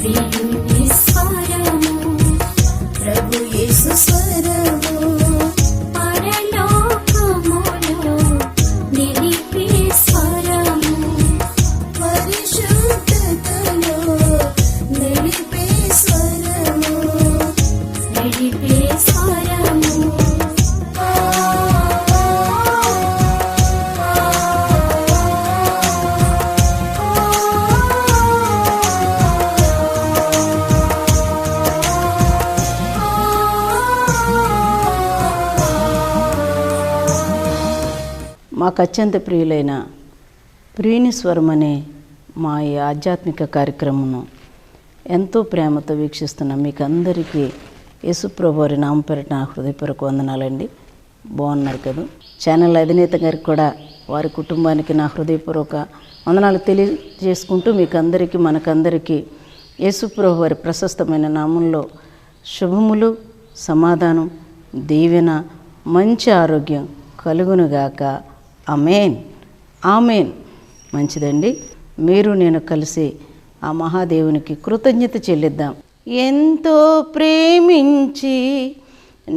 ప్రియుని స్వరము ప్రభు యేసు స్వరము పరలోకములో నిలిపే స్వరము పరిశుద్ధతలో నిలిపే స్వరము నిలిపే స్వరము మాకు అత్యంత ప్రియులైన ప్రియుని స్వరం అనే మా ఈ ఆధ్యాత్మిక కార్యక్రమము ఎంతో ప్రేమతో వీక్షిస్తున్న మీకు అందరికీ యేసుప్రభు వారి నామం పేరిట నా హృదయపూర్వక వందనాలండి. బాగున్నారు కదా. ఛానల్ అధినేత గారికి కూడా వారి కుటుంబానికి నా హృదయపూర్వక వందనాలు తెలియజేసుకుంటూ మీకు అందరికీ మనకందరికీ యేసుప్రభు వారి ప్రశస్తమైన నామంలో శుభములు, సమాధానం, దీవెన, మంచి ఆరోగ్యం కలుగునుగాక. ఆమేన్, ఆమేన్. మంచిదండి. మీరు నేను కలిసి ఆ మహాదేవునికి కృతజ్ఞత చెల్లిద్దాం. ఎంతో ప్రేమించి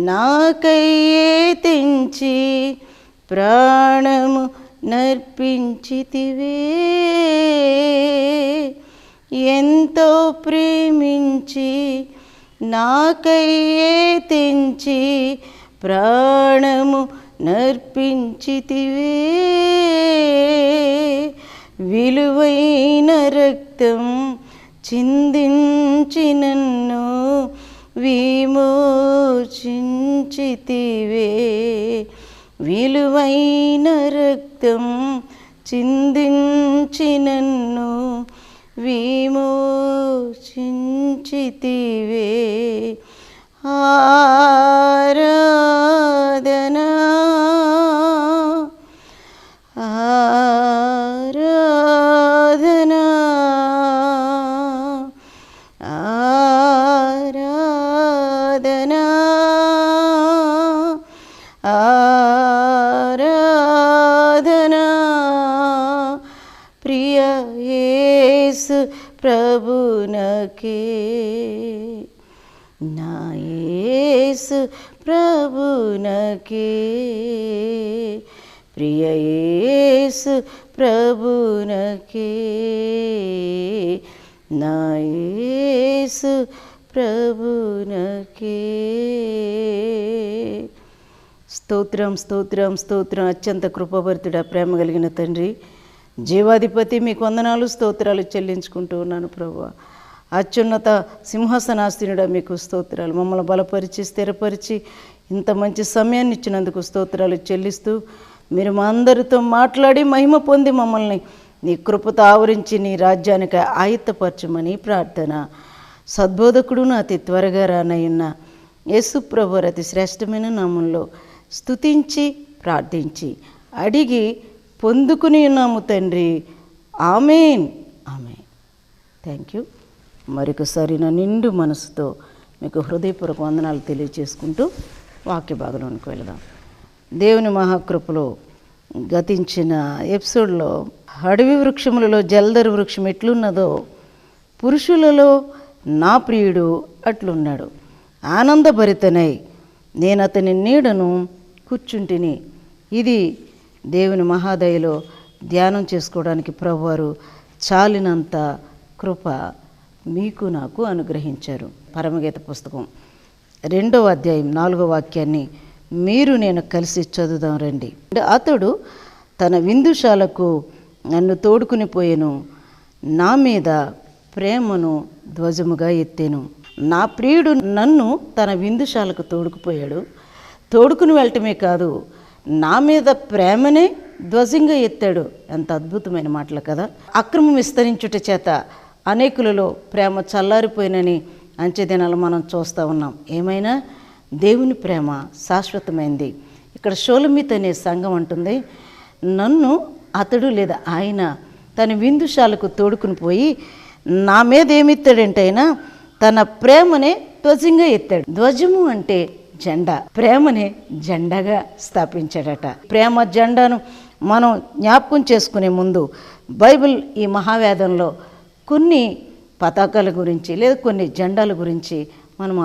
నాకయ్యే తెంచి ప్రాణము నర్పించితివే, ఎంతో ప్రేమించి నాకయ్యే తెంచి ప్రాణము నర్పించితివే, విలువైన రక్తం చిందించి నన్ను విమోచించితివే, విలువైన రక్తం చిందించి నన్ను విమోచించితివే. ఆరాధనా ఆరాధనా ఆరాధనా ఆరాధనా ప్రియ యేసు ప్రభునకే, నా యేసు ప్రభునకే, ప్రియ యేసు ప్రభునకే, నా యేసు ప్రభునకే. స్తోత్రం, స్తోత్రం, స్తోత్రం. అత్యంత కృపాభరితుడా, ప్రేమ కలిగిన తండ్రి, జీవాధిపతి, మీకు వందనాలు, స్తోత్రాలు చెల్లించుకుంటూ ఉన్నాను ప్రభువా. అత్యున్నత సింహాసనాసీనుడా, మీకు స్తోత్రాలు. మమ్మల్ని బలపరిచి స్థిరపరిచి ఇంత మంచి సమయాన్ని ఇచ్చినందుకు స్తోత్రాలు చెల్లిస్తూ, మీరు మా అందరితో మాట్లాడి మహిమ పొంది మమ్మల్ని నీ కృపతో ఆవరించి నీ రాజ్యానికి ఆయుత్తపరచమని ప్రార్థన. సద్బోధకుడును అతి త్వరగా రానయ్యున్న యేసుప్రభు అతి శ్రేష్టమైన నామంలో స్తుతించి ప్రార్థించి అడిగి పొందుకుని ఉన్నాము తండ్రి. ఆమేన్, ఆమేన్. Thank you. మరొకసారి నా నిండు మనసుతో మీకు హృదయపూర్వక వందనాలు తెలియజేసుకుంటూ వాక్య భాగంలోనికి వెళదాం. దేవుని మహాకృపలో గతించిన ఎపిసోడ్లో అడవి వృక్షములలో జల్దరు వృక్షం ఎట్లున్నదో పురుషులలో నా ప్రియుడు అట్లున్నాడు. ఆనందభరితనై నేను అతని నీడను కూర్చుంటిని. ఇది దేవుని మహాదయలో ధ్యానం చేసుకోవడానికి ప్రభువారు చాలినంత కృప మీకు నాకు అనుగ్రహించారు. పరమగీత పుస్తకం 2వ అధ్యాయం 4వ వాక్యాన్ని మీరు నేను కలిసి చదువుదాం రండి. అతడు తన విందుశాలకు నన్ను తోడుకుని పోయెను, నా మీద ప్రేమను ధ్వజముగా ఎత్తెను. నా ప్రియుడు నన్ను తన విందుశాలకు తోడుకుపోయాడు. తోడుకుని వెళ్ళటమే కాదు, నా మీద ప్రేమనే ధ్వజంగా ఎత్తాడు. ఎంత అద్భుతమైన మాటలు కదా. అక్రమం విస్తరించుట చేత అనేకులలో ప్రేమ చల్లారిపోయినని అంచెదినాలు మనం చూస్తూ ఉన్నాం. ఏమైనా దేవుని ప్రేమ శాశ్వతమైంది. ఇక్కడ షోలమిత్ అనే సంఘం అంటుంది, నన్ను అతడు లేదా ఆయన తన విందుశాలకు తోడుకుని పోయి నా మీద ఏమిస్తాడంటే ఆయన తన ప్రేమనే ధ్వజంగా ఎత్తాడు. ధ్వజము అంటే జెండా, ప్రేమనే జెండాగా స్థాపించాడట. ప్రేమ జెండాను మనం జ్ఞాపకం చేసుకునే ముందు బైబిల్ ఈ మహావేదంలో కొన్ని పతాకాల గురించి లేదా కొన్ని జెండాల గురించి మనం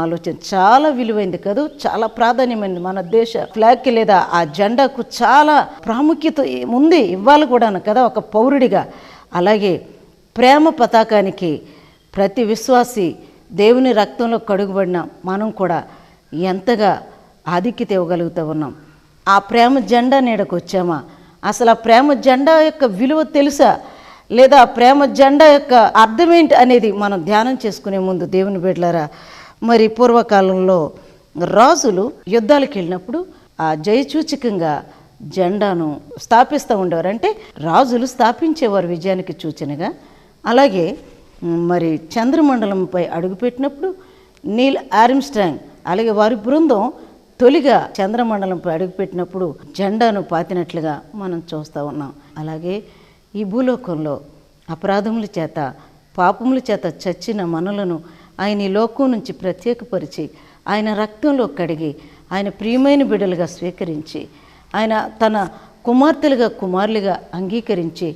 చాలా విలువైంది కదా, చాలా ప్రాధాన్యమైనది. మన దేశ ఫ్లాగ్కి లేదా ఆ జెండాకు చాలా ప్రాముఖ్యత ఉంది, ఇవ్వాలి కూడా కదా ఒక పౌరుడిగా. అలాగే ప్రేమ పతాకానికి ప్రతి విశ్వాసి దేవుని రక్తంలో కడుగుబడిన మనం కూడా ఎంతగా ఆధిక్యత ఇవ్వగలుగుతూ ఉన్నాం. ఆ ప్రేమ జెండా నీడకు వచ్చామా? అసలు ఆ ప్రేమ జెండా యొక్క విలువ తెలుసా? లేదా ప్రేమ జెండా యొక్క అర్థం ఏంటి అనేది మనం ధ్యానం చేసుకునే ముందు దేవుని బిడ్డలారా, మరి పూర్వకాలంలో రాజులు యుద్ధాలకు వెళ్ళినప్పుడు ఆ జయసూచకంగా జెండాను స్థాపిస్తూ ఉండేవారు. అంటే రాజులు స్థాపించేవారు విజయానికి సూచనగా. అలాగే మరి చంద్రమండలంపై అడుగుపెట్టినప్పుడు నీల్ ఆర్మ్స్ట్రాంగ్ అలాగే వారి బృందం తొలిగా చంద్రమండలంపై అడుగుపెట్టినప్పుడు జెండాను పాతినట్లుగా మనం చూస్తూ ఉన్నాం. అలాగే ఈ భూలోకంలో అపరాధముల చేత పాపముల చేత చచ్చిన మనలను ఆయన ఈ లోకం నుంచి ప్రత్యేకపరిచి ఆయన రక్తంలో కడిగి ఆయన ప్రియమైన బిడ్డలుగా స్వీకరించి ఆయన తన కుమార్తెలుగా కుమారులుగా అంగీకరించి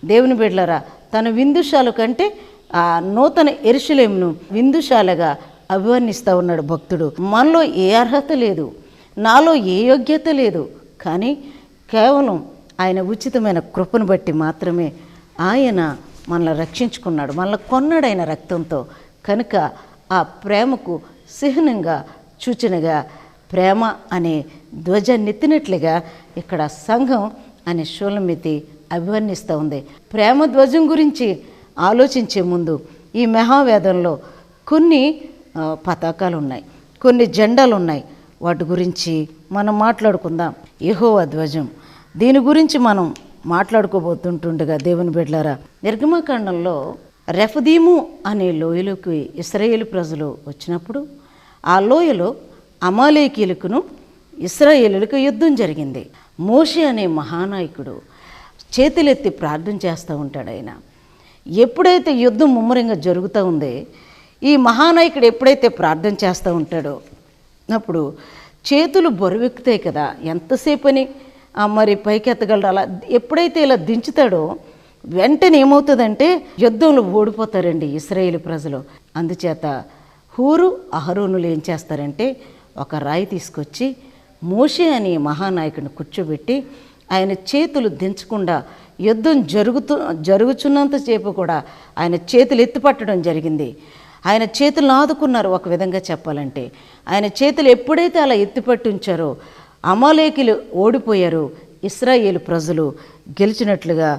దేవుని బిడ్డలారా తన విందుశాల కంటే ఆ నూతన యెరూషలేమును విందుశాలగా అభివర్ణిస్తూ ఉన్నాడు భక్తుడు. మనలో ఏ అర్హత లేదు, నాలో ఏ యోగ్యత లేదు, కానీ కేవలం ఆయన ఉచితమైన కృపను బట్టి మాత్రమే ఆయన మనల్ని రక్షించుకున్నాడు, మనల్ని కొన్నాడు ఆయన రక్తంతో. కనుక ఆ ప్రేమకు చిహ్నంగా సూచనగా ప్రేమ అనే ధ్వజాన్నెత్తినట్లుగా ఇక్కడ సంఘం అనే షూలమెత్తి అభివర్ణిస్తూ ఉంది. ప్రేమ ధ్వజం గురించి ఆలోచించే ముందు ఈ మహావేదంలో కొన్ని పతాకాలు ఉన్నాయి, కొన్ని జెండాలు ఉన్నాయి. వాటి గురించి మనం మాట్లాడుకుందాం. యెహోవా ధ్వజం, దీని గురించి మనం మాట్లాడుకోబోతుంటుండగా దేవుని బిడ్డలారా, నిర్గమకాండంలో రెఫదీము అనే లోయలోకి ఇశ్రాయేలు ప్రజలు వచ్చినప్పుడు ఆ లోయలో అమాలేకీయులకును ఇశ్రాయేలులకు యుద్ధం జరిగింది. మోషే అనే మహానాయకుడు చేతులెత్తి ప్రార్థన చేస్తూ ఉంటాడు. ఆయన ఎప్పుడైతే యుద్ధం ముమ్మరంగా జరుగుతూ ఉందో ఈ మహానాయకుడు ఎప్పుడైతే ప్రార్థన చేస్తూ ఉంటాడో అప్పుడు చేతులు బరువెక్కుతాయి కదా, ఎంతసేపు అని మరి పైకెత్తగలడు. అలా ఎప్పుడైతే ఇలా దించుతాడో వెంటనే ఏమవుతుందంటే యుద్ధంలో ఓడిపోతారండి ఇశ్రాయేలు ప్రజలు. అందుచేత హూరు అహరోనులు ఏం చేస్తారంటే ఒక రాయి తీసుకొచ్చి మోషే అనే మహానాయకుడిని కూర్చోబెట్టి ఆయన చేతులు దించకుండా యుద్ధం జరుగుతున్నంతసేపు కూడా ఆయన చేతులు ఎత్తిపట్టడం జరిగింది. ఆయన చేతులను ఆదుకున్నారు. ఒక విధంగా చెప్పాలంటే ఆయన చేతులు ఎప్పుడైతే అలా ఎత్తిపట్టి ఉంచారో అమాలేకీయులు ఓడిపోయారు, ఇశ్రాయేలు ప్రజలు గెలిచినట్లుగా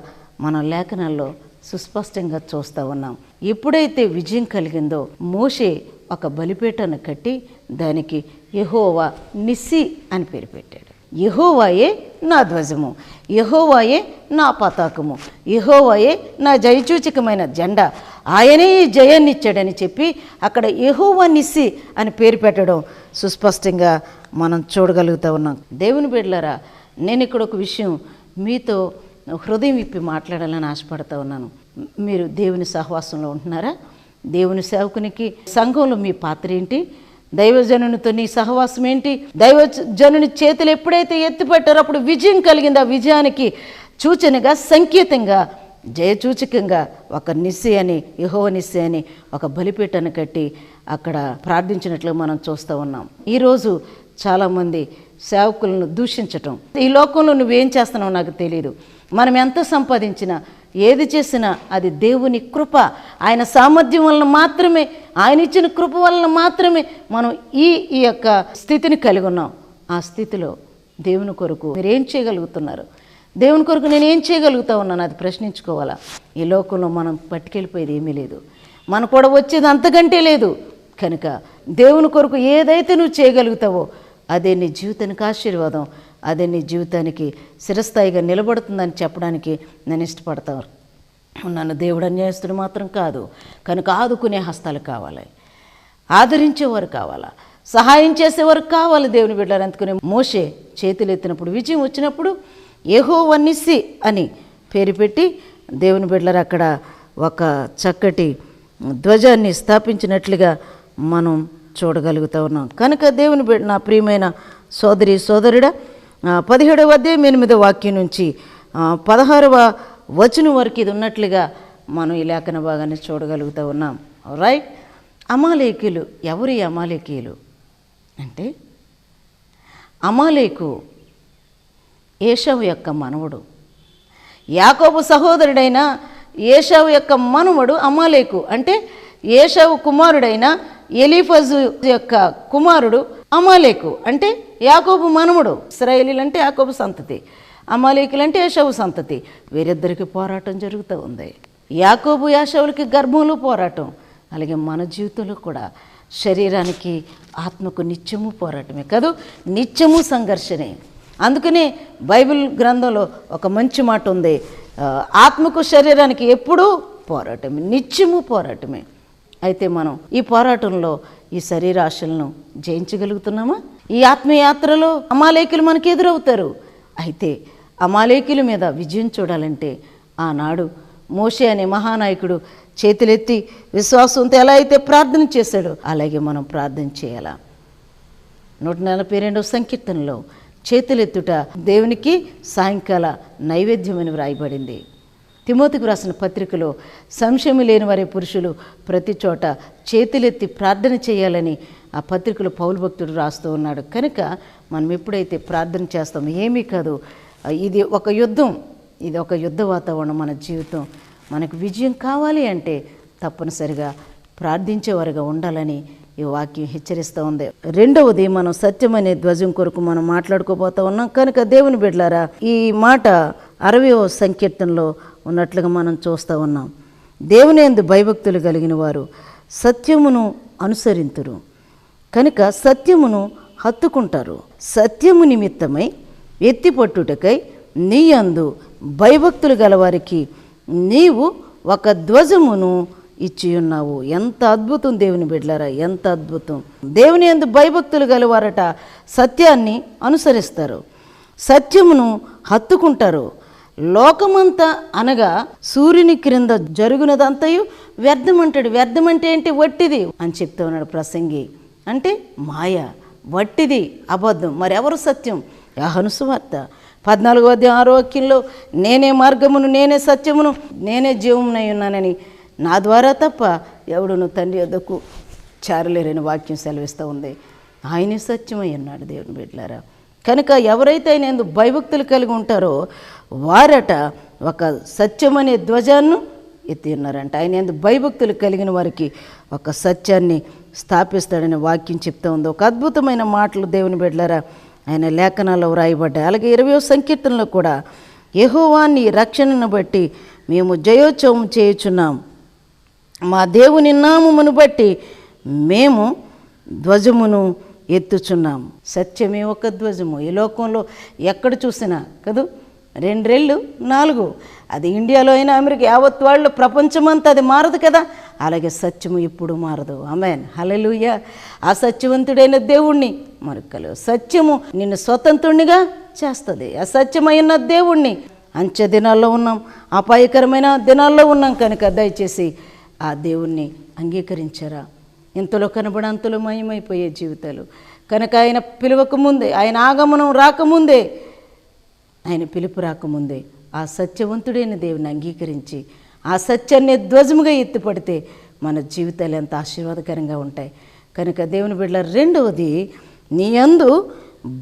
మన లేఖనాల్లో సుస్పష్టంగా చూస్తూ ఉన్నాం. ఎప్పుడైతే విజయం కలిగిందో మోషే ఒక బలిపీఠాన్ని కట్టి దానికి యెహోవా నిస్సి అని పేరు పెట్టాడు. యెహోవాయే నా ధ్వజము, యెహోవాయే నా పతాకము, యెహోవాయే నా జయసూచకమైన జెండా, ఆయనే ఈ జయాన్ని ఇచ్చాడని చెప్పి అక్కడ యెహోవా నిస్సి అని పేరు పెట్టడం సుస్పష్టంగా మనం చూడగలుగుతూ ఉన్నాం. దేవుని బిడ్డలారా, నేను ఇక్కడ ఒక విషయం మీతో హృదయం విప్పి మాట్లాడాలని ఆశపడుతూ ఉన్నాను. మీరు దేవుని సహవాసంలో ఉంటున్నారా? దేవుని సేవకునికి సంఘంలో మీ పాత్ర ఏంటి? దైవజనునితో నీ సహవాసం ఏంటి? దైవజనుని చేతులు ఎప్పుడైతే ఎత్తిపెట్టారో అప్పుడు విజయం కలిగింది. ఆ విజయానికి సూచనగా సంకేతంగా జయసూచకంగా ఒక నిస్సి అని యెహోవా నిస్సి అని ఒక బలిపీఠాన్ని కట్టి అక్కడ ప్రార్థించినట్లు మనం చూస్తూ ఉన్నాం. ఈరోజు చాలామంది సేవకులను దూషించటం, ఈ లోకంలో నువ్వేం చేస్తున్నావు నాకు తెలియదు, మనం ఎంత సంపాదించినా ఏది చేసినా అది దేవుని కృప, ఆయన సామర్థ్యం వలన మాత్రమే, ఆయన ఇచ్చిన కృప వలన మాత్రమే మనం ఈ యొక్క స్థితిని కలిగి ఉన్నాం. ఆ స్థితిలో దేవుని కొరకు మీరేం చేయగలుగుతున్నారు? దేవుని కొరకు నేను ఏం చేయగలుగుతా ఉన్నాను అది ప్రశ్నించుకోవాలా. ఈ లోకంలో మనం పట్టుకెళ్ళిపోయేది ఏమీ లేదు, మనకు కూడా వచ్చేది అంతకంటే లేదు. కనుక దేవుని కొరకు ఏదైతే నువ్వు చేయగలుగుతావో అదే నీ జీవితానికి ఆశీర్వాదం, అదే నీ జీవితానికి చిరస్థాయిగా నిలబడుతుందని చెప్పడానికి నేను ఇష్టపడతాను. నన్ను దేవుడు అన్యాయస్తుడు మాత్రం కాదు, కనుక ఆదుకునే హస్తాలు కావాలి, ఆదరించేవారు కావాలా, సహాయం చేసేవారు కావాలి దేవుని బిడ్డలు. అందుకునే మోషే చేతులు ఎత్తినప్పుడు విజయం వచ్చినప్పుడు యెహోవా నిస్సి అని పేరు పెట్టి దేవుని బిడ్డలు అక్కడ ఒక చక్కటి ధ్వజాన్ని స్థాపించినట్లుగా మనం చూడగలుగుతూ ఉన్నాం. కనుక దేవుని బిడ్డ, నా ప్రియమైన సోదరి సోదరుడా, 17వ అధ్యాయం 8వ వాక్యం నుంచి 16వ వచనం వరకు ఇది ఉన్నట్లుగా మనం ఈ లేఖన భాగాన్ని చూడగలుగుతూ ఉన్నాం. రైట్. అమాలేకీయులు ఎవరు? ఈ అమాలేకీయులు అంటే అమాలేకు ఏశావు యొక్క మనవడు, యాకోబు సహోదరుడైన ఏశావు యొక్క మనవడు అమాలేకు. అంటే ఏశావు కుమారుడైన ఎలీఫజు యొక్క కుమారుడు అమాలేకు. అంటే యాకోబు మనవడు. ఇశ్రాయేలీలు అంటే యాకోబు సంతతి, అమాలేకులు అంటే ఏశావు సంతతి. వీరిద్దరికి పోరాటం జరుగుతూ ఉంది. యాకోబు ఏశావులకి గర్భంలో పోరాటం, అలాగే మన జీవితంలో కూడా శరీరానికి ఆత్మకు నిత్యము పోరాటమే కాదు, నిత్యము సంఘర్షణే. అందుకనే బైబిల్ గ్రంథంలో ఒక మంచి మాట ఉంది, ఆత్మకు శరీరానికి ఎప్పుడూ పోరాటమే, నిత్యము పోరాటమే. అయితే మనం ఈ పోరాటంలో ఈ శరీరాశలను జయించగలుగుతున్నామా? ఈ ఆత్మయాత్రలో అమాలేకులు మనకు ఎదురవుతారు. అయితే అమాలేకుల మీద విజయం చూడాలంటే ఆనాడు మోషే అనే మహానాయకుడు చేతులెత్తి విశ్వాసంతో ఎలా అయితే ప్రార్థన చేశాడో అలాగే మనం ప్రార్థన చేయాలా. 142వ సంకీర్తనలో చేతులెత్తుట దేవునికి సాయంకాల నైవేద్యమని వ్రాయబడింది. తిమోతికి రాసిన పత్రికలో సంశయం లేని వారి పురుషులు ప్రతి చోట చేతులెత్తి ప్రార్థన చేయాలని ఆ పత్రికలో పౌలు భక్తుడు రాస్తూ ఉన్నాడు. కనుక మనం ఎప్పుడైతే ప్రార్థన చేస్తామో ఏమీ కాదు, ఇది ఒక యుద్ధం, ఇది ఒక యుద్ధ వాతావరణం. మన జీవితం మనకు విజయం కావాలి అంటే తప్పనిసరిగా ప్రార్థించేవారుగా ఉండాలని ఈ వాక్యం హెచ్చరిస్తూ ఉంది. రెండవది, మనం సత్యం అనే ధ్వజం కొరకు మనం మాట్లాడుకోబోతూ ఉన్నాం. కనుక దేవుని బిడ్డలారా, ఈ మాట 60వ సంకీర్తనలో ఉన్నట్లుగా మనం చూస్తూ ఉన్నాం. దేవుని యందు భయభక్తులు కలిగిన వారు సత్యమును అనుసరింతురు, కనుక సత్యమును హత్తుకుంటారు. సత్యము నిమిత్తమై ఎత్తిపట్టుటకై నీ యందు భయభక్తులు గలవారికి నీవు ఒక ధ్వజమును ఇచ్చి ఉన్నావు. ఎంత అద్భుతం దేవుని బిడ్డలారా, ఎంత అద్భుతం. దేవుని యందు భయభక్తులు గలవారట సత్యాన్ని అనుసరిస్తారు, సత్యమును హత్తుకుంటారు. లోకమంతా అనగా సూర్యుని క్రింద జరుగునదంతయు వ్యర్థమంటాడు. వ్యర్థమంటే ఏంటి? వట్టిది అని చెప్తూ ఉన్నాడు ప్రసంగి. అంటే మాయ, వట్టిది, అబద్ధం. మరెవరు సత్యం? యోహాను సువార్త 14వ అధ్యాయం 6వ వాక్యంలో నేనే మార్గమును, నేనే సత్యమును, నేనే జీవమునై ఉన్నానని, నా ద్వారా తప్ప ఎవడును తండ్రి యొద్దకు చేరలేరని వాక్యం సెలవిస్తూ ఉంది. ఆయనే సత్యమై ఉన్నాడు దేవుని బిడ్డలారా. కనుక ఎవరైతే ఆయన యందు భయభక్తులు కలిగి ఉంటారో వారట ఒక సత్యమనే ధ్వజాన్ని ఎత్తి ఉన్నారంట. ఆయన యందు భయభక్తులు కలిగిన వారికి ఒక సత్యాన్ని స్థాపిస్తాడని వాక్యం చెప్తూ ఉంది. ఒక అద్భుతమైన మాటలు దేవుని బిడ్డలారా ఆయన లేఖనాల్లో వ్రాయబడ్డాయి. అలాగే 20వ సంకీర్తనలో కూడా యెహోవా నీ రక్షణను బట్టి మేము జయోత్సవం చేయుచున్నాం, మా దేవుని నామమును బట్టి మేము ధ్వజమును ఎత్తుచున్నాం. సత్యమే ఒక ధ్వజము. ఈ లోకంలో ఎక్కడ చూసినా కదూ, 2 రెళ్ళు 4, అది ఇండియాలో అయినా అమెరికా యావత్ వాళ్ళు ప్రపంచమంతా అది మారదు కదా. అలాగే సత్యము ఎప్పుడు మారదు. ఆమేన్, హల్లెలూయా. ఆ సత్యవంతుడైన దేవుణ్ణి మనకు కలుగు. సత్యము నిన్ను స్వతంత్రునిగా చేస్తుంది. ఆ సత్యమైన దేవుణ్ణి అంచె దినాల్లో ఉన్నాం, అపాయకరమైన దినాల్లో ఉన్నాం. కనుక దయచేసి ఆ దేవుణ్ణి అంగీకరించారా? ఇంతలో కనబడి అంతలో మయమైపోయే జీవితాలు. కనుక ఆయన పిలువక ముందే, ఆయన ఆగమనం రాకముందే, ఆయన పిలుపు రాకముందే ఆ సత్యవంతుడైన దేవుని అంగీకరించి ఆ సత్యాన్ని ధ్వజముగా ఎత్తిపడితే మన జీవితాలు ఎంత ఆశీర్వాదకరంగా ఉంటాయి. కనుక దేవుని బిడ్డల రెండవది, నీ యందు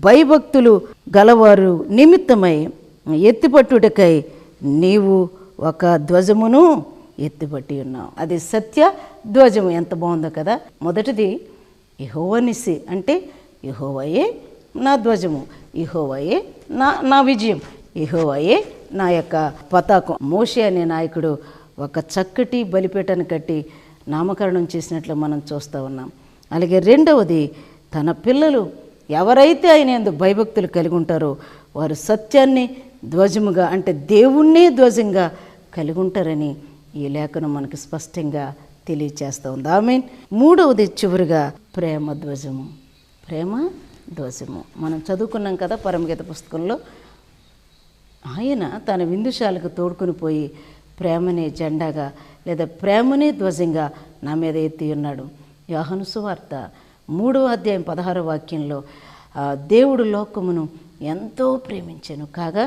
భయభక్తులు గలవారు నిమిత్తమై ఎత్తిపట్టుటకై నీవు ఒక ధ్వజమును ఎత్తిపట్టి ఉన్నావు. అది సత్య ధ్వజము. ఎంత బాగుందో కదా. మొదటిది యెహోవా నిస్సి, అంటే యెహోవాయే నా ధ్వజము, యెహోవాయే నా విజయం, యెహోవాయే నా యొక్క పతాకం. మోషే అనే నాయకుడు ఒక చక్కటి బలిపీఠను కట్టి నామకరణం చేసినట్లు మనం చూస్తూ ఉన్నాం. అలాగే రెండవది, తన పిల్లలు ఎవరైతే ఆయన యందు భయభక్తులు కలిగి ఉంటారో వారు సత్యాన్ని ధ్వజముగా, అంటే దేవుణ్ణే ధ్వజంగా కలిగి ఉంటారని ఈ లేఖనం మనకు స్పష్టంగా తెలియచేస్తూ ఉంది. ఆమేన్. మూడవది చివరిగా ప్రేమ ధ్వజము. ప్రేమ ధ్వజము మనం చదువుకున్నాం కదా పరమగీత పుస్తకంలో. ఆయన తన విందుశాలకు తోడుకుని పోయి ప్రేమనే జెండాగా లేదా ప్రేమనే ధ్వజంగా నా మీద ఎత్తి ఉన్నాడు. యోహాను సువార్త 3వ అధ్యాయం 16వ వాక్యంలో దేవుడు లోకమును ఎంతో ప్రేమించెను కాగా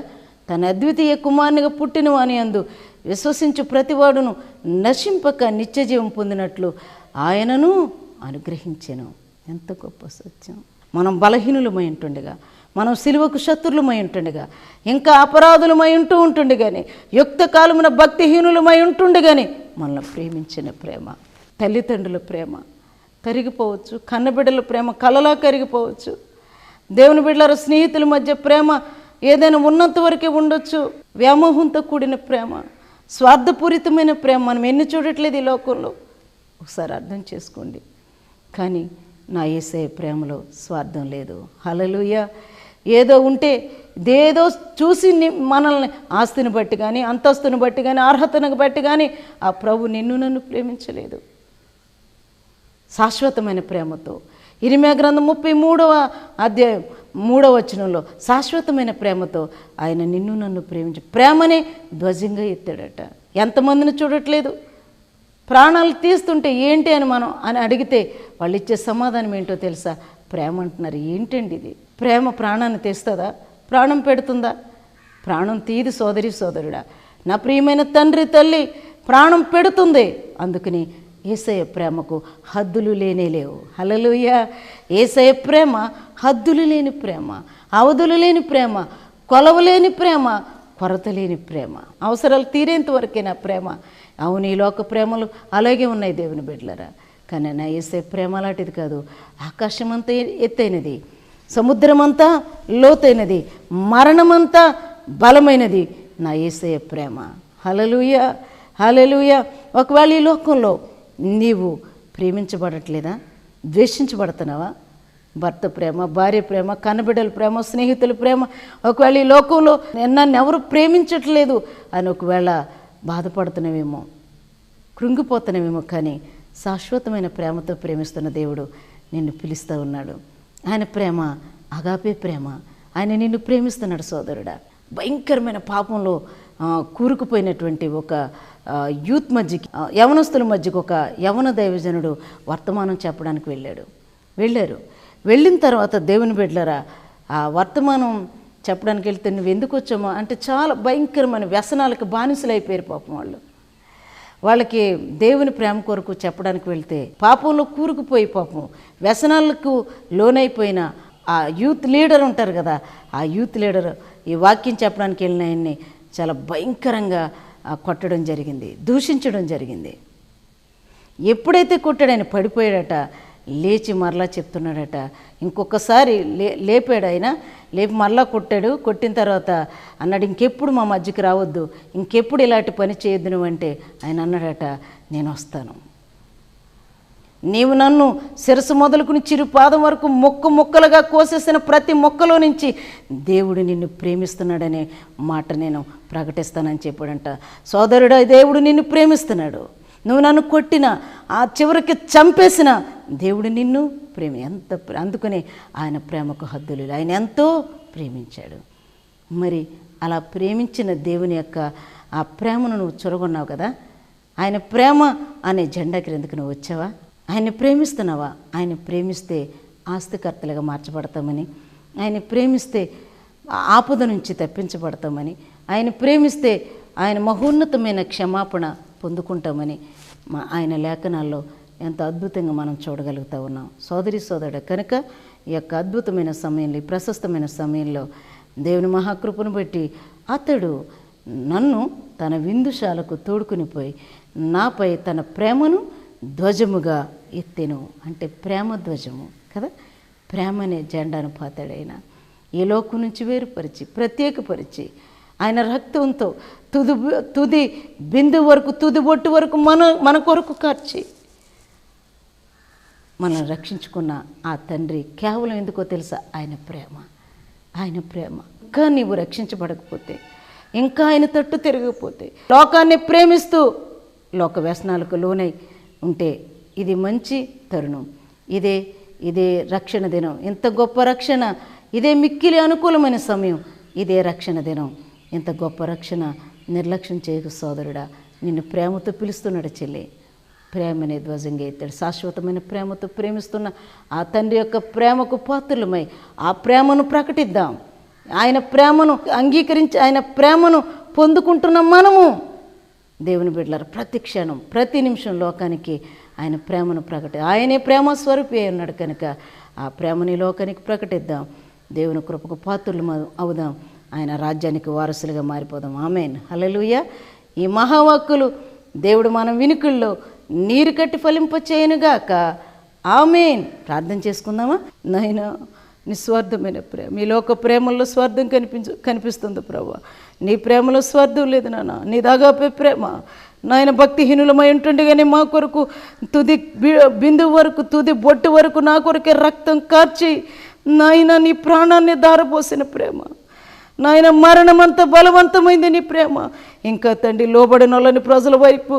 తన అద్వితీయ కుమారునిగా పుట్టిన వాని యందు విశ్వసించు ప్రతివాడును నశింపక నిత్యజీవం పొందినట్లు ఆయనను అనుగ్రహించెను. ఎంత గొప్ప సత్యం! మనం బలహీనులమై ఉంటుండగా, మనం సిలువకు శత్రులమై ఉంటుండగా, ఇంకా అపరాధులమై ఉంటుండగానే, యుక్త కాలమున భక్తిహీనులమై ఉంటుండగానే మనల్ని ప్రేమించిన ప్రేమ, తల్లిదండ్రుల ప్రేమ కరిగిపోవచ్చు, కన్నబిడ్డల ప్రేమ కలలా కరిగిపోవచ్చు, దేవుని బిడ్డల స్నేహితుల మధ్య ప్రేమ ఏదైనా ఉన్నంత వరకే ఉండొచ్చు. వ్యామోహంతో కూడిన ప్రేమ, స్వార్థపూరితమైన ప్రేమ మనం ఎన్ని చూడట్లేదు ఈ లోకంలో. ఒకసారి అర్థం చేసుకోండి. కానీ నా యేసయ్య ప్రేమలో స్వార్థం లేదు. హల్లెలూయా. ఏదో ఉంటే ఇదేదో చూసి మనల్ని ఆస్తిని బట్టి కానీ, అంతస్తుని బట్టి కానీ, అర్హతను బట్టి కానీ ఆ ప్రభు నిన్ను నన్ను ప్రేమించలేదు. శాశ్వతమైన ప్రేమతో ఇరిమియా గ్రంథం 33వ అధ్యాయం 3వ వచనంలో శాశ్వతమైన ప్రేమతో ఆయన నిన్ను నన్ను ప్రేమించి ప్రేమనే ధ్వజంగా ఎత్తాడట. ఎంతమందిని చూడట్లేదు. ప్రాణాలు తీస్తుంటే ఏంటి అని మనం అడిగితే వాళ్ళు ఇచ్చే సమాధానం ఏంటో తెలుసా? ప్రేమ అంటున్నారు. ఏంటండి ఇది? ప్రేమ ప్రాణాన్ని తీస్తుందా? ప్రాణం పెడుతుందా? ప్రాణం తీది సోదరి సోదరుడా. నా ప్రియమైన తండ్రి తల్లి ప్రాణం పెడుతుంది. అందుకని యేసయ్య ప్రేమకు హద్దులు లేనే లేవు. హల్లెలూయా. యేసయ్య ప్రేమ హద్దులు లేని ప్రేమ, అవధులు లేని ప్రేమ, కొలవలేని ప్రేమ, కొరత లేని ప్రేమ, అవసరాలు తీరేంత వరకే నా ప్రేమ. అవును, ఈ లోక ప్రేమలు అలాగే ఉన్నాయి దేవుని బిడ్డలారా. కానీ నా యేసయ్య ప్రేమ అలాంటిది కాదు. ఆకాశమంతా ఎత్తైనది, సముద్రమంతా లోతైనది, మరణమంతా బలమైనది నా యేసయ్య ప్రేమ. హల్లెలూయా, హల్లెలూయా. ఒకవేళ ఈ లోకంలో నీవు ప్రేమించబడట్లేదా? ద్వేషించబడుతున్నావా? భర్త ప్రేమ, భార్య ప్రేమ, కన్నబిడ్డల ప్రేమ, స్నేహితుల ప్రేమ, ఒకవేళ ఈ లోకంలో నన్ను ఎవరు ప్రేమించట్లేదు అని ఒకవేళ బాధపడుతున్నావేమో, కృంగిపోతున్నావేమో. కానీ శాశ్వతమైన ప్రేమతో ప్రేమిస్తున్న దేవుడు నిన్ను పిలుస్తూ ఉన్నాడు. ఆయన ప్రేమ అగాపే ప్రేమ. ఆయన నిన్ను ప్రేమిస్తున్నాడు సోదరుడా. భయంకరమైన పాపంలో కూరుకుపోయినటువంటి ఒక యూత్ మధ్యకి, యవనస్తుల మధ్యకి ఒక యవన దైవజనుడు వర్తమానం చెప్పడానికి వెళ్ళారు. వెళ్ళిన తర్వాత దేవుని బిడ్డలారా, ఆ వర్తమానం చెప్పడానికి వెళ్తే నువ్వు ఎందుకు వచ్చామో అంటే చాలా భయంకరమైన వ్యసనాలకు బానిసలు అయిపోయారు పాపం వాళ్ళు. వాళ్ళకి దేవుని ప్రేమ కొరకు చెప్పడానికి వెళ్తే పాపంలో కూరుకుపోయి పాపం వ్యసనాలకు లోనైపోయిన ఆ యూత్ లీడర్ ఉంటారు కదా, ఆ యూత్ లీడర్ ఈ వాక్యం చెప్పడానికి వెళ్ళిన ఆయన్ని చాలా భయంకరంగా కొట్టడం జరిగింది, దూషించడం జరిగింది. ఎప్పుడైతే కొట్టాడు ఆయన పడిపోయాడట, లేచి మరలా చెప్తున్నాడట. ఇంకొకసారి లేపాడు ఆయన, లేపి మరలా కొట్టాడు. కొట్టిన తర్వాత అన్నాడు, ఇంకెప్పుడు మా మధ్యకి రావద్దు, ఇంకెప్పుడు ఇలాంటి పని చేయొద్దు నువ్వు అంటే ఆయన అన్నాడట, నేను వస్తాను. నీవు నన్ను శిరస్సు మొదలుకుని చిరు పాదం వరకు ముక్కలుగా కోసేసిన ప్రతి మొక్కలో నుంచి దేవుడు నిన్ను ప్రేమిస్తున్నాడనే మాట నేను ప్రకటిస్తానని చెప్పాడంట. సోదరుడా, దేవుడు నిన్ను ప్రేమిస్తున్నాడు. నువ్వు నన్ను కొట్టినా, ఆ చివరికి చంపేసిన దేవుడు నిన్ను అందుకనే ఆయన ప్రేమకు హద్దులు. ఆయన ఎంతో ప్రేమించాడు. మరి అలా ప్రేమించిన దేవుని యొక్క ఆ ప్రేమను నువ్వు చొరగొన్నావు కదా. ఆయన ప్రేమ అనే జెండా క్రిందకు నువ్వు వచ్చావా? ఆయన్ని ప్రేమిస్తున్నావా? ఆయన ప్రేమిస్తే ఆస్తికర్తలుగా మార్చబడతామని, ఆయన ప్రేమిస్తే ఆపద నుంచి తప్పించబడతామని, ఆయన ప్రేమిస్తే ఆయన మహోన్నతమైన క్షమాపణ పొందుకుంటామని ఆయన లేఖనాల్లో ఎంత అద్భుతంగా మనం చూడగలుగుతూ ఉన్నాం. సోదరి సోదరుడు కనుక ఈ యొక్క అద్భుతమైన సమయంలో, ఈ ప్రశస్తమైన సమయంలో దేవుని మహాకృపను బట్టి అతడు నన్ను తన విందుశాలకు తోడుకుని పోయి నాపై తన ప్రేమను ధ్వజముగా ఎత్తెను. అంటే ప్రేమ ధ్వజము కదా. ప్రేమ అనే జెండాను పాతాడైన ఈ లోకం నుంచి వేరుపరిచి ప్రత్యేకపరిచి ఆయన రక్తంతో తుది బిందు వరకు, తుది బొట్టు వరకు మన కొరకు కార్చి మనల్ని రక్షించుకున్న ఆ తండ్రి కేవలం ఎందుకో తెలుసా? ఆయన ప్రేమ. ఆయన ప్రేమ. ఇంకా నీవు రక్షించబడకపోతే, ఇంకా ఆయన తట్టు తిరగకపోతే, లోకాన్ని ప్రేమిస్తూ లోక వ్యసనాలకు లోనై ఉంటే ఇది మంచి తరుణం. ఇదే రక్షణ దినం. ఇంత గొప్ప రక్షణ, ఇదే మిక్కిలి అనుకూలమైన సమయం. ఇదే రక్షణ దినం. ఇంత గొప్ప రక్షణ నిర్లక్ష్యం చేయకు సోదరుడా. నిన్ను ప్రేమతో పిలుస్తున్నాడు చెల్లి. ప్రేమనే ధ్వజంగా ఎత్తాడు. శాశ్వతమైన ప్రేమతో ప్రేమిస్తున్న ఆ తండ్రి యొక్క ప్రేమకు పాత్రులమై ఆ ప్రేమను ప్రకటిద్దాం. ఆయన ప్రేమను అంగీకరించి ఆయన ప్రేమను పొందుకుంటున్న మనము దేవుని బిడ్డలారా, ప్రతి క్షణం ప్రతి నిమిషం లోకానికి ఆయన ప్రేమను ఆయనే ప్రేమ స్వరూపి అయి ఉన్నాడు కనుక ఆ ప్రేమని లోకానికి ప్రకటిద్దాం. దేవుని కృపకు పాత్రులు అవుదాం. ఆయన రాజ్యానికి వారసులుగా మారిపోదాం. ఆమేన్. హల్లెలూయా. ఈ మహావాక్కులు దేవుడు మన వినుకుల్లో నీరు కట్టి ఫలింపచేయనుగాక. ఆమేన్. ప్రార్థన చేసుకుందామా? నాయనా, నిస్వార్థమైన ప్రేమ, మీ లోక ప్రేమల్లో స్వార్థం కనిపిస్తుంది ప్రభువా. నీ ప్రేమలో స్వార్థం లేదు నాన్న. నీ దాగాపే ప్రేమ నాయన. భక్తిహీనులమై ఉంటుండగానే మా కొరకు తుది బిందువు వరకు, తుది బొట్టు వరకు నా కొరకే రక్తం కార్చి నాయన నీ ప్రాణాన్ని దారపోసిన ప్రేమ నాయన. మరణమంత బలవంతమైంది నీ ప్రేమ. ఇంకా తండ్రి, లోబడిన వాళ్ళని ప్రజల వైపు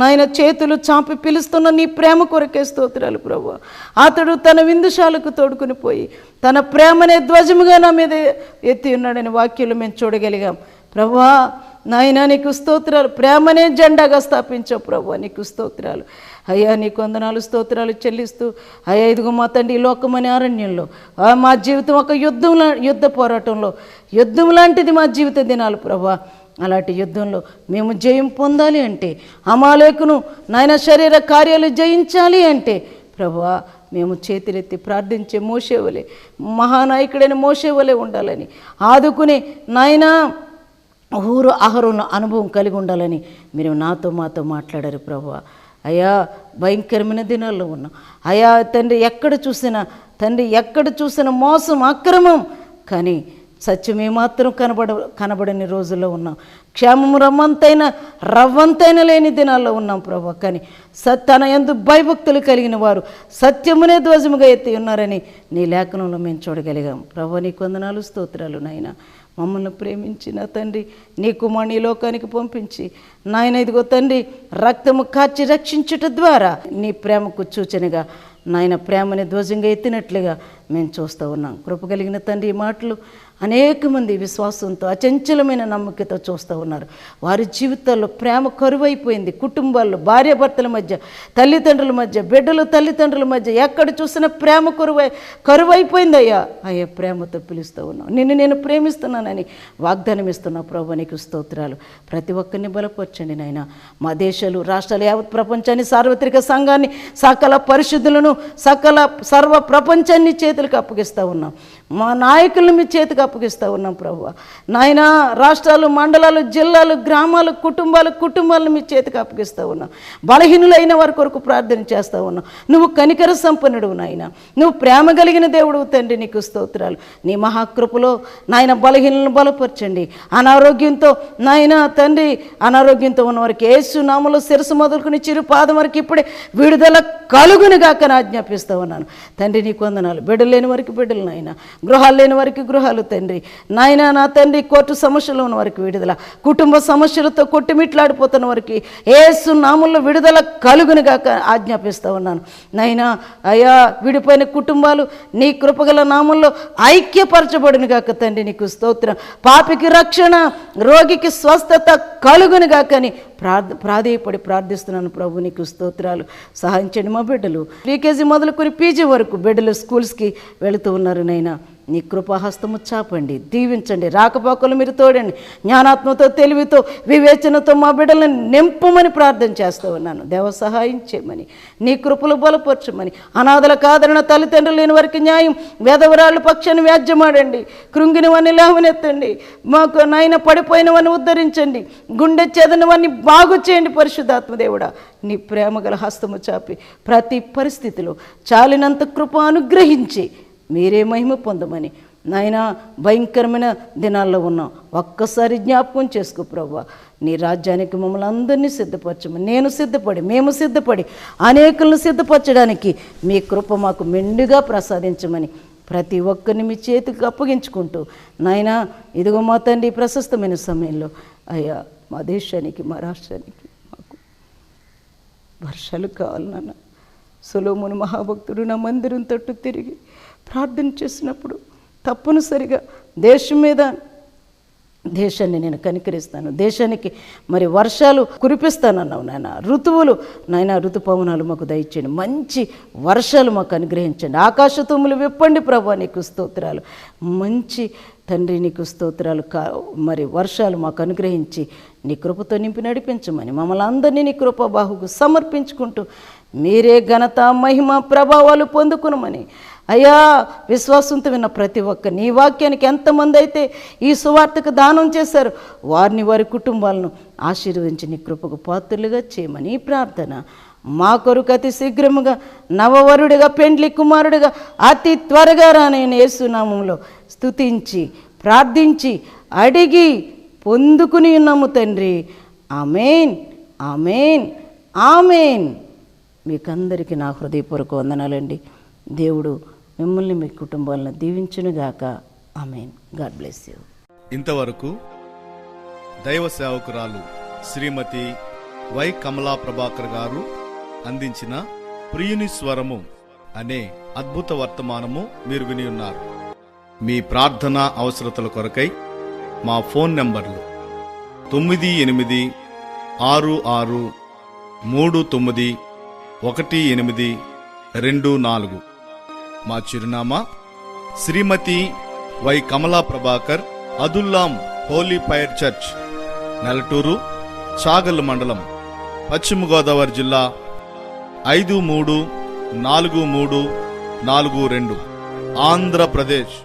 నాయన చేతులు చాపి పిలుస్తున్న నీ ప్రేమ కొరకే స్తోత్రాలు ప్రభువా. అతడు తన విందుశాలకు తోడుకుని పోయి తన ప్రేమనే ధ్వజముగా నా మీద ఎత్తి ఉన్నాడని వాక్యాలు మేము చూడగలిగాం ప్రభువా. నాయనా, నీకు స్తోత్రాలు. ప్రేమనే జెండాగా స్థాపించావు ప్రభువా, నీకు స్తోత్రాలు అయ్యా. నీకు వందనాలు, స్తోత్రాలు చెల్లిస్తూ అయ్యా, ఇదిగో మా తండ్రి, ఈ లోకమనే అరణ్యంలో మా జీవితం ఒక యుద్ధ పోరాటంలో యుద్ధం లాంటిది మా జీవిత దినాలు ప్రభువా. అలాంటి యుద్ధంలో మేము జయం పొందాలి అంటే, అమాలేకును నాయన శరీర కార్యాలు జయించాలి అంటే ప్రభువా, మేము చేతులెత్తి ప్రార్థించే మోషేవలే, మహానాయకుడైన మోషేవలే ఉండాలని, ఆదుకునే నాయనా ఊరు అహరోను అనుభవం కలిగి ఉండాలని మీరు మాతో మాట్లాడారు ప్రభువా. అయ్యా, భయంకరమైన దినాల్లో ఉన్నాం అయ్యా. తండ్రి, ఎక్కడ చూసిన మోసం, అక్రమం, కానీ సత్యమే మాత్రం కనబడని రోజుల్లో ఉన్నాం. క్షేమము రవ్వంతైన లేని దినాల్లో ఉన్నాం ప్రభు. కానీ తన యందు భయభక్తులు కలిగిన వారు సత్యమునే ధ్వజముగా ఎత్తి ఉన్నారని నీ లేఖనంలో మేము చూడగలిగాం ప్రభు. నీకు వందనాలు, స్తోత్రాలు నాయన. మమ్మల్ని ప్రేమించిన తండ్రి, నీ కుమారుని ఈ లోకానికి పంపించి నాయన ఇదిగో తండ్రి, రక్తము కార్చి రక్షించుట ద్వారా నీ ప్రేమకు సూచనగా నాయన ప్రేమని ధ్వజంగా ఎత్తినట్లుగా మేము చూస్తూ ఉన్నాం. కృప కలిగిన తండ్రి, ఈ మాటలు అనేక మంది విశ్వాసంతో, అచంచలమైన నమ్మకంతో చూస్తూ ఉన్నారు. వారి జీవితాల్లో ప్రేమ కరువైపోయింది. కుటుంబాల్లో భార్యాభర్తల మధ్య, తల్లిదండ్రుల మధ్య, బిడ్డలు తల్లిదండ్రుల మధ్య ఎక్కడ చూసినా ప్రేమ కరువైపోయింది అయ్యా. అయ్యా, ప్రేమతో పిలుస్తూ ఉన్నాం. నేను ప్రేమిస్తున్నానని వాగ్దానం ఇస్తున్నా ప్రభు. నీకు స్తోత్రాలు. ప్రతి ఒక్కరిని బలపరచండి నాయన. మా దేశాలు, రాష్ట్రాలు, యావత్ ప్రపంచాన్ని, సార్వత్రిక సంఘాన్ని, సకల పరిశుద్ధులను, సర్వ ప్రపంచాన్ని చేతులకు అప్పగిస్తూ ఉన్నాం. మా నాయకులను మీ చేతికి అప్పగిస్తూ ఉన్నాం ప్రభు. నాయన, రాష్ట్రాలు, మండలాలు, జిల్లాలు, గ్రామాలు, కుటుంబాలను మీ చేతికి అప్పగిస్తూ ఉన్నాం. బలహీనులైన వారి కొరకు ప్రార్థన చేస్తూ ఉన్నాం. నువ్వు కనికర సంపన్నుడు నాయన. నువ్వు ప్రేమ కలిగిన దేవుడు తండ్రి. నీకు స్తోత్రాలు. నీ మహాకృపలో నాయన బలహీనులను బలపరచండి. అనారోగ్యంతో నాయన తండ్రి, అనారోగ్యంతో ఉన్న వారికి యేసు నామములో శిరస్సు మొదలుకుని చిరు పాదం వరకు ఇప్పుడే విడుదల కలుగునుగాక ఆజ్ఞాపిస్తూ ఉన్నాను తండ్రి. నీకు వందనాలు. బిడ్డలు లేని వారికి బిడ్డలు నాయన, గృహాలు లేని వారికి గృహాలు తండ్రి. నాయన నా తండ్రి, కోర్టు సమస్యలు ఉన్న వారికి విడుదల, కుటుంబ సమస్యలతో కొట్టుమిట్లాడిపోతున్న వారికి యేసు నామములో విడుదల కలుగునుగాక ఆజ్ఞాపిస్తూ ఉన్నాను నాయన. అయ్యా, విడిపోయిన కుటుంబాలు నీ కృపగల నామంలో ఐక్యపరచబడునుగాక తండ్రి. నీకు స్తోత్రం. పాపికి రక్షణ, రోగికి స్వస్థత కలుగునుగాక అని ప్రాధేయపడి ప్రార్థిస్తున్నాను ప్రభు. నీకు స్తోత్రాలు. సహాయం చేయండి. మా బిడ్డలు ప్రీకేజీ మొదలుకొని పీజీ వరకు బిడ్డలు స్కూల్స్కి వెళుతూ ఉన్నారు నైనా. నీ కృపాహస్తము చాపండి, దీవించండి. రాకపోకలు మీరు తోడండి. జ్ఞానాత్మతో, తెలివితో, వివేచనతో మా బిడ్డలను నింపమని ప్రార్థన చేస్తూ ఉన్నాను. దేవ సహాయం చేయమని, నీ కృపలు బలపరచమని, అనాథలకు ఆదరణ, తల్లిదండ్రులు లేని వారికి న్యాయం, వేదవరాళ్ళు పక్షాన్ని వ్యాజ్యమాడండి. కృంగినవన్నీ లేవనెత్తండి. మాకు నాయన పడిపోయినవన్నీ ఉద్ధరించండి. గుండె చెదనవన్నీ బాగు చేయండి. పరిశుద్ధాత్మ దేవుడా, నీ ప్రేమగల హస్తము చాపి ప్రతి పరిస్థితిలో చాలినంత కృప అనుగ్రహించి మీరే మహిమ పొందమని నాయన. భయంకరమైన దినాల్లో ఉన్నాం. ఒక్కసారి జ్ఞాపకం చేసుకో ప్రభువా. నీ రాజ్యానికి మమ్మల్ని అందరినీ సిద్ధపరచమని, మేము సిద్ధపడి అనేకులను సిద్ధపరచడానికి మీ కృప మాకు మెండుగా ప్రసాదించమని ప్రతి ఒక్కరిని మీ చేతికి అప్పగించుకుంటూ నాయన ఇదిగో మా తండ్రి, ప్రశస్తమైన సమయంలో అయ్యా మా దేశానికి, మా రాష్ట్రానికి మాకు వర్షాలు కావాలి నాన్న. సొలొమోను మహాభక్తుడు నా మందిరం తట్టు తిరిగి ప్రార్థన చేసినప్పుడు తప్పనిసరిగా దేశాన్ని నేను కనికరిస్తాను, దేశానికి మరి వర్షాలు కురిపిస్తానన్నావు నాయన. ఋతువులు నాయన, ఋతుపవనాలు మాకు దయచేయండి. మంచి వర్షాలు మాకు అనుగ్రహించండి. ఆకాశ తుమ్ములు విప్పండి ప్రభు. నీకు స్తోత్రాలు. మంచి తండ్రి నీకు స్తోత్రాలు. మరి వర్షాలు మాకు అనుగ్రహించి నీ కృపతో నింపి నడిపించమని మమ్మల్ని అందరినీ నీ కృప బాహుకు సమర్పించుకుంటూ మీరే ఘనత మహిమ ప్రభావాలు పొందుకునమని అయ్యా, విశ్వాసంతో విన్న ప్రతి ఒక్క నీ వాక్యానికి ఎంతమంది అయితే ఈ సువార్తకు దానం చేశారు వారిని వారి కుటుంబాలను ఆశీర్వదించి నీ కృపకు పాత్రలుగా చేయమని ప్రార్థన మా కొరకు అతి శీఘ్రముగా నవవరుడిగా పెండ్లి కుమారుడిగా అతి త్వరగా రానైన యేసునామంలో స్తుతించి ప్రార్థించి అడిగి పొందుకుని ఉన్నాము తండ్రి. ఆమేన్, ఆమేన్, ఆమేన్. మీకందరికీ నా హృదయపూర్వక వందనాలండి. దేవుడు మిమ్మల్ని మీ కుటుంబాలను దీవించునుగాక. ఆమేన్. God bless you. ఇంతవరకు దైవ సేవకురాలు శ్రీమతి వై కమలా ప్రభాకర్ గారు అందించిన ప్రియుని స్వరము అనే అద్భుత వర్తమానము మీరు విని ఉన్నారు. మీ ప్రార్థనా అవసరతల కొరకై మా ఫోన్ నంబర్లు 9866391824, మా చిరునామా Shrimati Y Kamala Prabhakar, Adullam holy fire church, Nelaturu, Chagal మండలం, పశ్చిమ గోదావరి జిల్లా 534342, ఆంధ్రప్రదేశ్.